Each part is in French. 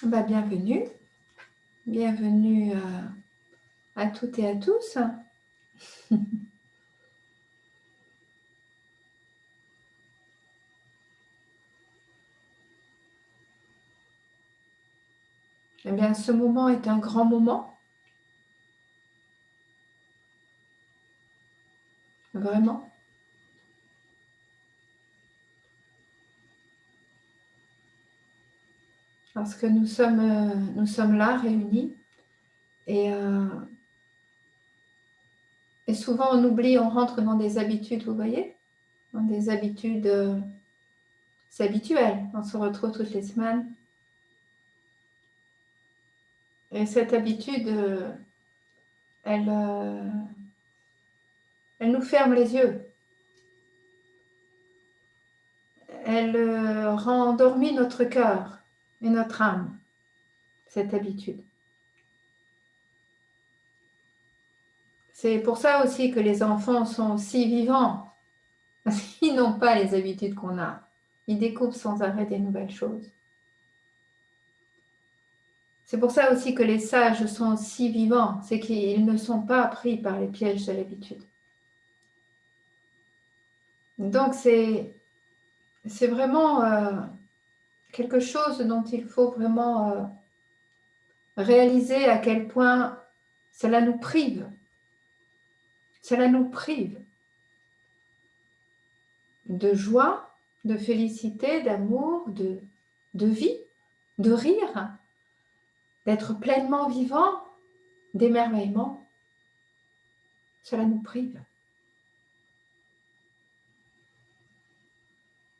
Bienvenue. Bienvenue à toutes et à tous. Eh bien, ce moment est un grand moment. Vraiment. Parce que nous sommes là, réunis. Et souvent, on oublie, on rentre dans des habitudes, vous voyez, dans des habitudes, c'est habituel. On se retrouve toutes les semaines. Et cette habitude, elle nous ferme les yeux. Elle rend endormi notre cœur et notre âme, cette habitude. C'est pour ça aussi que les enfants sont si vivants, parce qu'ils n'ont pas les habitudes qu'on a. Ils découvrent sans arrêt des nouvelles choses. C'est pour ça aussi que les sages sont si vivants, c'est qu'ils ne sont pas pris par les pièges de l'habitude. Donc c'est vraiment quelque chose dont il faut vraiment réaliser à quel point cela nous prive. Cela nous prive de joie, de félicité, d'amour, de vie, de rire, d'être pleinement vivant, d'émerveillement. Cela nous prive.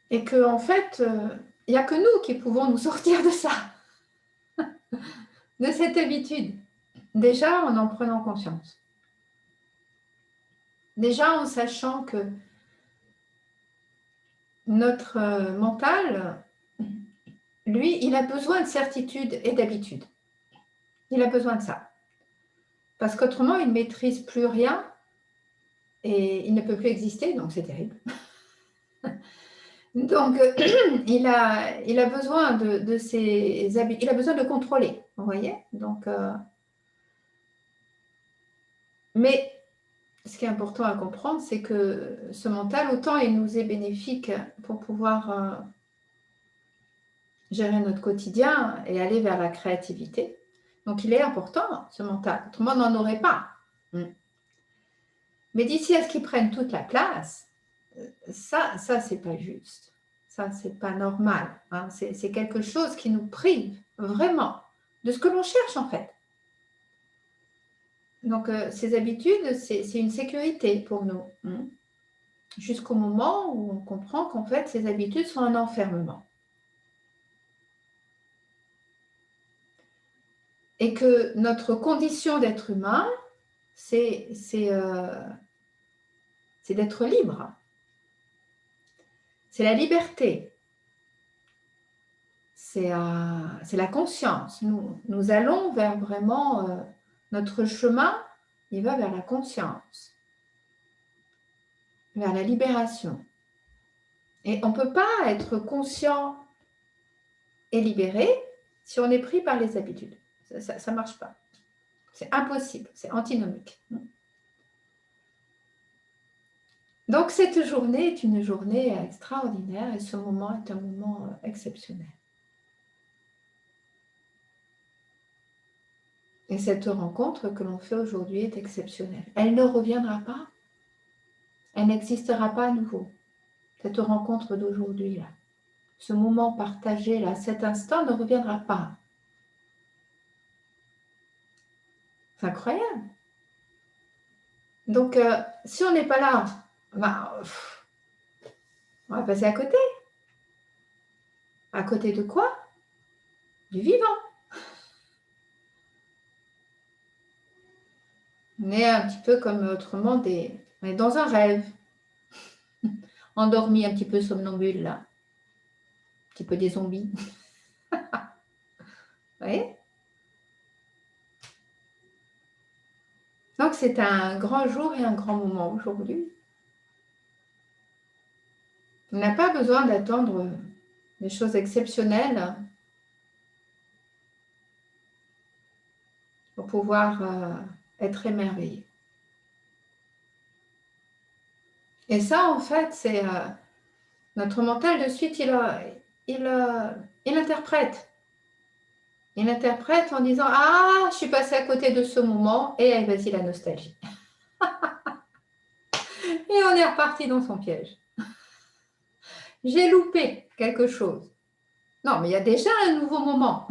Et qu'en fait, il n'y a que nous qui pouvons nous sortir de ça, de cette habitude. Déjà en prenant conscience. Déjà en sachant que notre mental, lui, il a besoin de certitude et d'habitude. Il a besoin de ça. Parce qu'autrement, il ne maîtrise plus rien et il ne peut plus exister, donc c'est terrible. Donc, il a besoin de ses habitudes, il a besoin de contrôler, vous voyez. Donc, mais ce qui est important à comprendre, c'est que ce mental, autant il nous est bénéfique pour pouvoir gérer notre quotidien et aller vers la créativité. Donc, il est important, ce mental. Autrement, on n'en aurait pas. Mais d'ici à ce qu'il prenne toute la place, ça c'est pas juste. Ça, c'est pas normal. Hein. C'est quelque chose qui nous prive vraiment de ce que l'on cherche en fait. Donc, ces habitudes, c'est une sécurité pour nous. Jusqu'au moment où on comprend qu'en fait, ces habitudes sont un enfermement. Et que notre condition d'être humain, c'est d'être libre. C'est la liberté. C'est la conscience. Nous allons vers vraiment notre chemin, il va vers la conscience, vers la libération. Et on ne peut pas être conscient et libéré si on est pris par les habitudes. Ça ne marche pas. C'est impossible, c'est antinomique. Donc cette journée est une journée extraordinaire et ce moment est un moment exceptionnel. Et cette rencontre que l'on fait aujourd'hui est exceptionnelle. Elle ne reviendra pas. Elle n'existera pas à nouveau. Cette rencontre d'aujourd'hui, là, ce moment partagé, là, cet instant ne reviendra pas. C'est incroyable. Donc, si on n'est pas là, on va passer à côté. À côté de quoi? Du vivant. On est un petit peu comme autrement on est dans un rêve. Endormi, un petit peu somnambule, là. Un petit peu des zombies. Vous voyez? Donc, c'est un grand jour et un grand moment aujourd'hui. On n'a pas besoin d'attendre des choses exceptionnelles pouvoir être émerveillé. Et ça, en fait, c'est notre mental de suite, il interprète. Il interprète en disant « Ah, je suis passé à côté de ce moment. » Et allez, vas-y, la nostalgie. Et on est reparti dans son piège. J'ai loupé quelque chose. Non, mais il y a déjà un nouveau moment.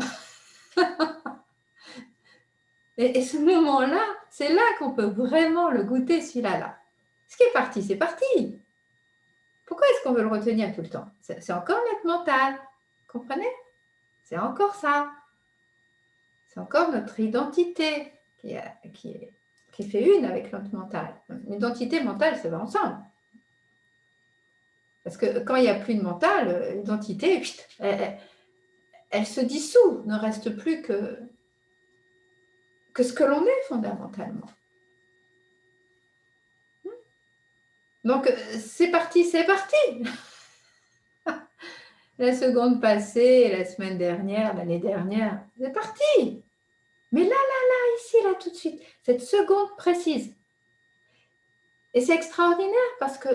Et ce moment-là, c'est là qu'on peut vraiment le goûter, celui-là. Ce qui est parti, c'est parti. Pourquoi est-ce qu'on veut le retenir tout le temps? C'est encore notre mental. Comprenez? C'est encore ça. C'est encore notre identité qui fait une avec notre mental. L'identité mentale, ça va ensemble. Parce que quand il n'y a plus de mental, l'identité, elle se dissout, ne reste plus que ce que l'on est fondamentalement. Donc, c'est parti, c'est parti. La seconde passée, la semaine dernière, l'année dernière, c'est parti. Mais là, ici, là, tout de suite, cette seconde précise. Et c'est extraordinaire parce que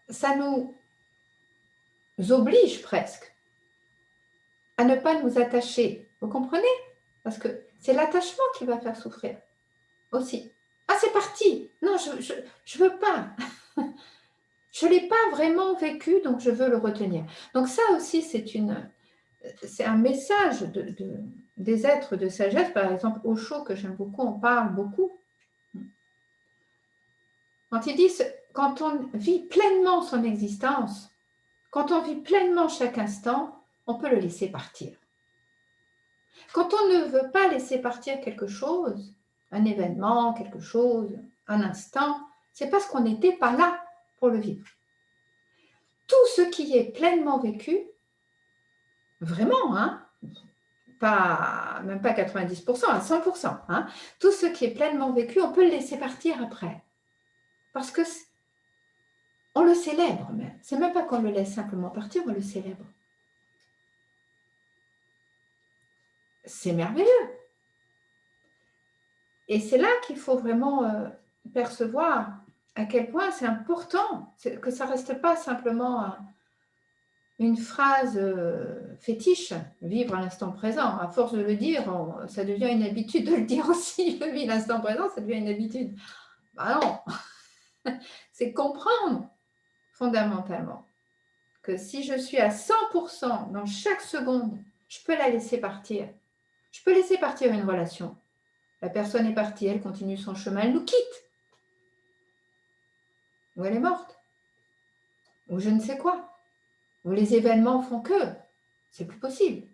ça nous oblige presque à ne pas nous attacher. Vous comprenez? Parce que c'est l'attachement qui va faire souffrir aussi. Ah, c'est parti. Non, je veux pas. Je ne l'ai pas vraiment vécu, donc je veux le retenir. Donc ça aussi, c'est un message des êtres de sagesse. Par exemple, Osho, que j'aime beaucoup, on parle beaucoup. Quand ils disent, quand on vit pleinement son existence, quand on vit pleinement chaque instant, on peut le laisser partir. Quand on ne veut pas laisser partir quelque chose, un événement, quelque chose, un instant, c'est parce qu'on n'était pas là pour le vivre. Tout ce qui est pleinement vécu, vraiment, hein, même pas 90%, à 100%, hein, tout ce qui est pleinement vécu, on peut le laisser partir après. Parce que on le célèbre même. C'est même pas qu'on le laisse simplement partir, on le célèbre. C'est merveilleux. Et c'est là qu'il faut vraiment percevoir à quel point c'est important, que ça ne reste pas simplement une phrase fétiche, vivre à l'instant présent. À force de le dire, ça devient une habitude de le dire aussi. Je vis l'instant présent, ça devient une habitude. Ben non, c'est comprendre fondamentalement que si je suis à 100% dans chaque seconde, je peux la laisser partir. Je peux laisser partir une relation. La personne est partie, elle continue son chemin, elle nous quitte. Ou elle est morte. Ou je ne sais quoi. Ou les événements font que. C'est plus possible.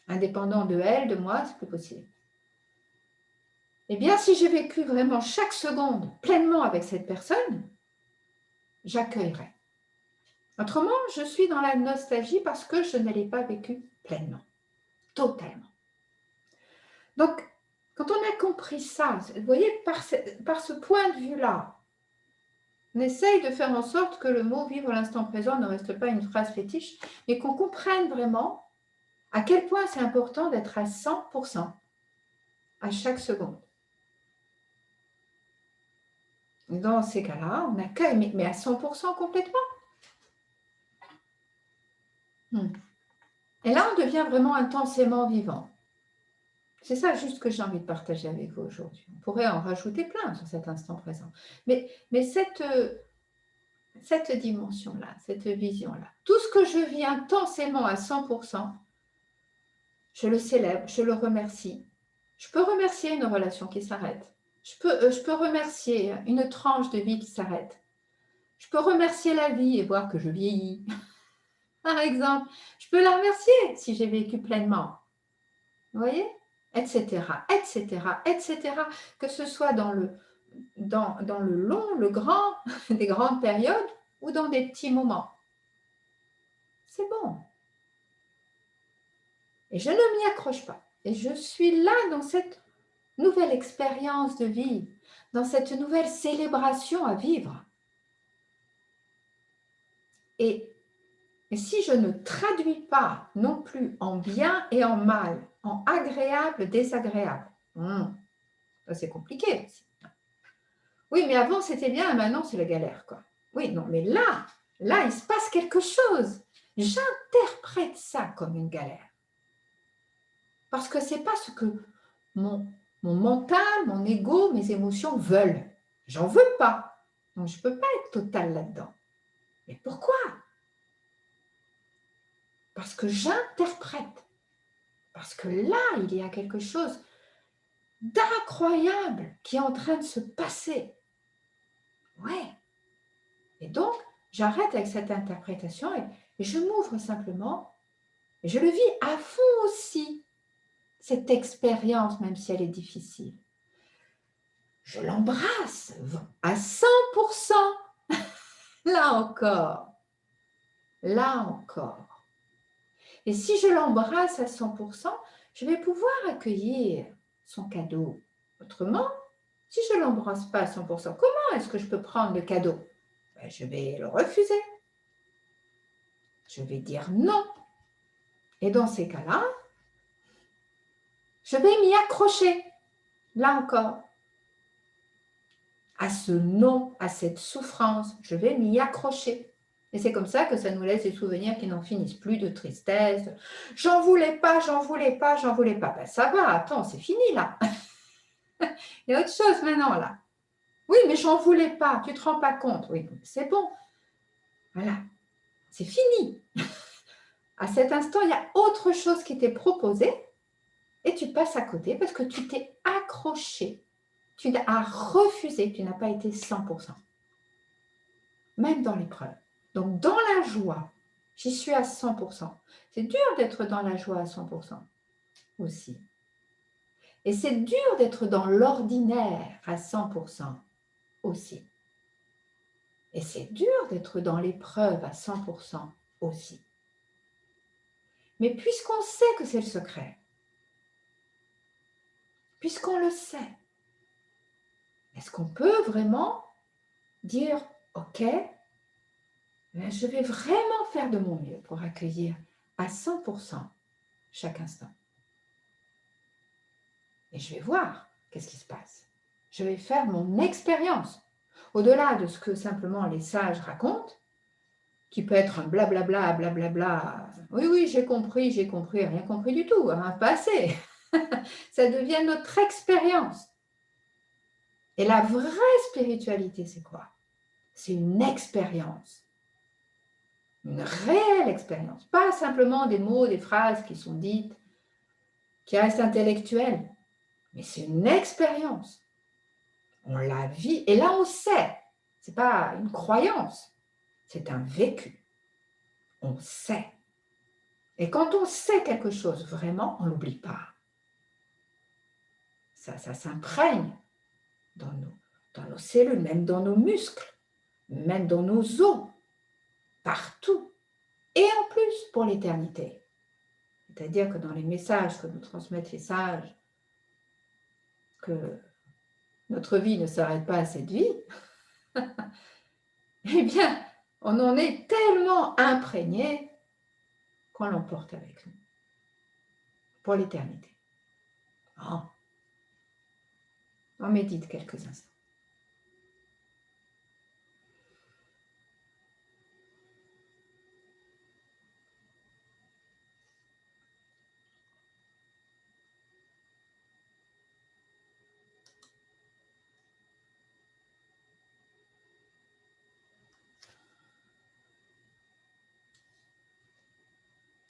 Indépendant de elle, de moi, c'est plus possible. Eh bien, si j'ai vécu vraiment chaque seconde pleinement avec cette personne, j'accueillerai. Autrement, je suis dans la nostalgie parce que je ne l'ai pas vécu pleinement, totalement. Donc, quand on a compris ça, vous voyez, par ce point de vue-là, on essaye de faire en sorte que le mot « vivre l'instant présent » ne reste pas une phrase fétiche, mais qu'on comprenne vraiment à quel point c'est important d'être à 100% à chaque seconde. Dans ces cas-là, on accueille, mais à 100% complètement. Et là, on devient vraiment intensément vivant. C'est ça juste que j'ai envie de partager avec vous aujourd'hui. On pourrait en rajouter plein sur cet instant présent. Mais cette dimension-là, cette vision-là, tout ce que je vis intensément à 100%, je le célèbre, je le remercie. Je peux remercier une relation qui s'arrête. Je peux remercier une tranche de vie qui s'arrête. Je peux remercier la vie et voir que je vieillis. Par exemple, je peux la remercier si j'ai vécu pleinement. Vous voyez? Etc., etc., etc. Que ce soit dans le long, le grand, des grandes périodes ou dans des petits moments. C'est bon. Et je ne m'y accroche pas. Et je suis là dans cette nouvelle expérience de vie, dans cette nouvelle célébration à vivre. Et si je ne traduis pas non plus en bien et en mal, en agréable, désagréable. Ça c'est compliqué aussi. Oui, mais avant c'était bien, maintenant c'est la galère, quoi. Oui, non, mais là, il se passe quelque chose. J'interprète ça comme une galère. Parce que c'est pas ce que mon mental, mon ego, mes émotions veulent. J'en veux pas. Donc je peux pas être totale là-dedans. Mais pourquoi? Parce que j'interprète. Parce que là, il y a quelque chose d'incroyable qui est en train de se passer. Ouais. Et donc, j'arrête avec cette interprétation et je m'ouvre simplement et je le vis à fond aussi, cette expérience, même si elle est difficile. Je l'embrasse à 100%. Là encore. Là encore. Et si je l'embrasse à 100%, je vais pouvoir accueillir son cadeau. Autrement, si je ne l'embrasse pas à 100%, comment est-ce que je peux prendre le cadeau? Je vais le refuser. Je vais dire non. Et dans ces cas-là, je vais m'y accrocher. Là encore. À ce non, à cette souffrance, je vais m'y accrocher. Et c'est comme ça que ça nous laisse des souvenirs qui n'en finissent plus, de tristesse. J'en voulais pas, j'en voulais pas, j'en voulais pas. Ben ça va, attends, c'est fini là. Il y a autre chose maintenant là. Oui, mais j'en voulais pas, tu te rends pas compte. Oui, c'est bon. Voilà, c'est fini. À cet instant, il y a autre chose qui t'est proposé et tu passes à côté parce que tu t'es accroché. Tu as refusé, tu n'as pas été 100%. Même dans l'épreuve. Donc, dans la joie, j'y suis à 100%. C'est dur d'être dans la joie à 100% aussi. Et c'est dur d'être dans l'ordinaire à 100% aussi. Et c'est dur d'être dans l'épreuve à 100% aussi. Mais puisqu'on sait que c'est le secret, puisqu'on le sait, est-ce qu'on peut vraiment dire « Ok, je vais vraiment faire de mon mieux pour accueillir à 100% chaque instant. Et je vais voir qu'est-ce qui se passe. Je vais faire mon expérience. Au-delà de ce que simplement les sages racontent, qui peut être un blablabla, blablabla. Oui, j'ai compris, rien compris du tout, hein, pas assez. Ça devient notre expérience. Et la vraie spiritualité, c'est quoi? C'est une expérience. Une réelle expérience. Pas simplement des mots, des phrases qui sont dites, qui restent intellectuelles. Mais c'est une expérience. On la vit. Et là, on sait. Ce n'est pas une croyance. C'est un vécu. On sait. Et quand on sait quelque chose, vraiment, on ne l'oublie pas. Ça s'imprègne dans nos cellules, même dans nos muscles, même dans nos os, partout. Et en plus, pour l'éternité. C'est-à-dire que dans les messages que nous transmettent les sages, que notre vie ne s'arrête pas à cette vie, eh bien, on en est tellement imprégné qu'on l'emporte avec nous pour l'éternité. Oh. On médite quelques instants.